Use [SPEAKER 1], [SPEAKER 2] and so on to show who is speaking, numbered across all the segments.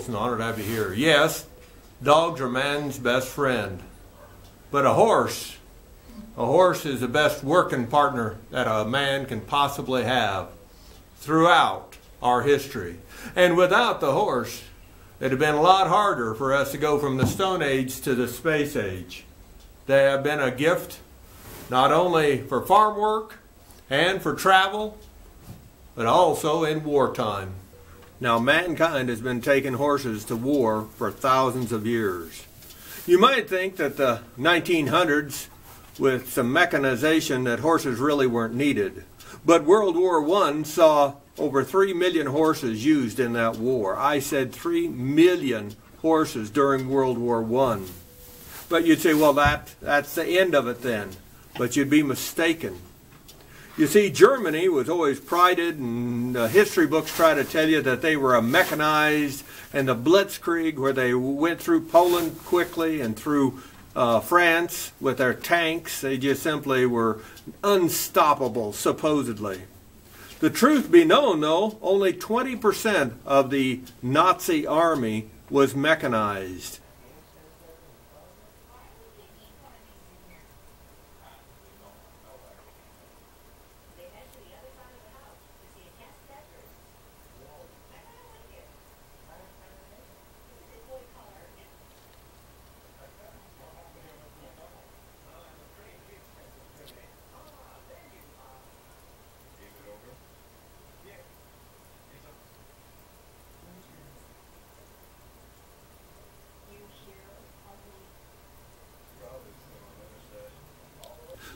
[SPEAKER 1] Wilson. Honored to have you here. Yes, dogs are man's best friend. But a horse is the best working partner that a man can possibly have throughout our history. And without the horse, it'd have been a lot harder for us to go from the Stone Age to the Space Age. They have been a gift not only for farm work and for travel, but also in wartime. Now, mankind has been taking horses to war for thousands of years. You might think that the 1900s, with some mechanization, that horses really weren't needed. But World War I saw over 3 million horses used in that war. I said 3 million horses during World War I. But you'd say, well, that's the end of it then. But you'd be mistaken. You see, Germany was always prided, and history books try to tell you that they were a mechanized, and the Blitzkrieg, where they went through Poland quickly and through France with their tanks, they just simply were unstoppable, supposedly. The truth be known, though, only 20% of the Nazi army was mechanized.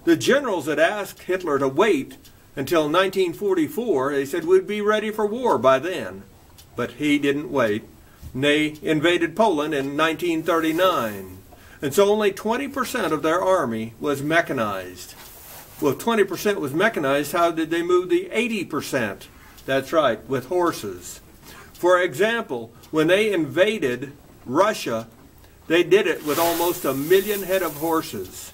[SPEAKER 1] The generals had asked Hitler to wait until 1944. They said we'd be ready for war by then. But he didn't wait. And they invaded Poland in 1939. And so only 20% of their army was mechanized. Well, if 20% was mechanized, how did they move the 80%? That's right, with horses. For example, when they invaded Russia, they did it with almost 1 million head of horses.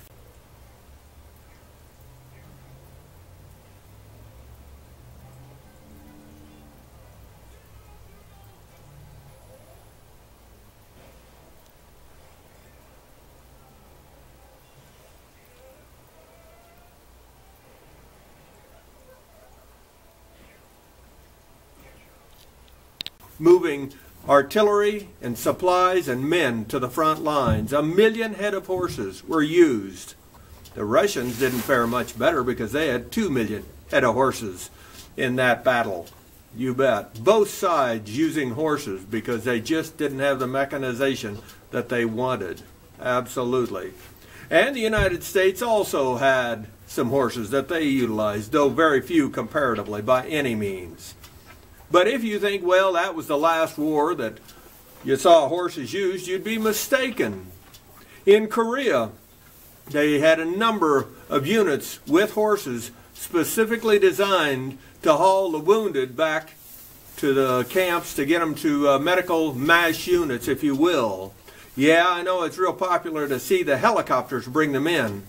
[SPEAKER 1] Moving artillery and supplies and men to the front lines. 1 million head of horses were used. The Russians didn't fare much better because they had 2 million head of horses in that battle. You bet. Both sides using horses because they just didn't have the mechanization that they wanted. Absolutely. And the United States also had some horses that they utilized, though very few comparatively by any means. But if you think, well, that was the last war that you saw horses used, you'd be mistaken. In Korea, they had a number of units with horses specifically designed to haul the wounded back to the camps to get them to medical MASH units, if you will. Yeah, I know it's real popular to see the helicopters bring them in.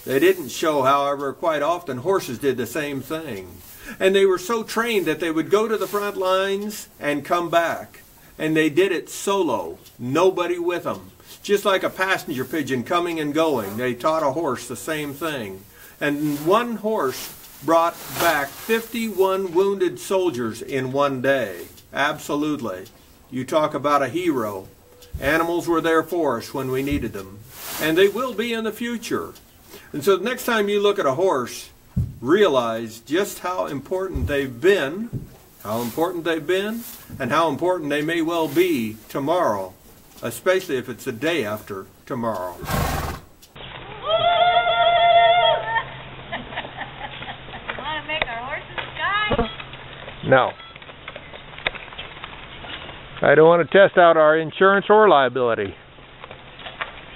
[SPEAKER 1] They didn't show, however, quite often horses did the same thing. And they were so trained that they would go to the front lines and come back. And they did it solo, nobody with them. Just like a passenger pigeon coming and going. They taught a horse the same thing. And one horse brought back 51 wounded soldiers in one day. Absolutely. You talk about a hero. Animals were there for us when we needed them. And they will be in the future. And so the next time you look at a horse, realize just how important they've been, and how important they may well be tomorrow, especially if it's the day after tomorrow.
[SPEAKER 2] Want to make our horses die?
[SPEAKER 1] No. I don't want to test out our insurance or liability.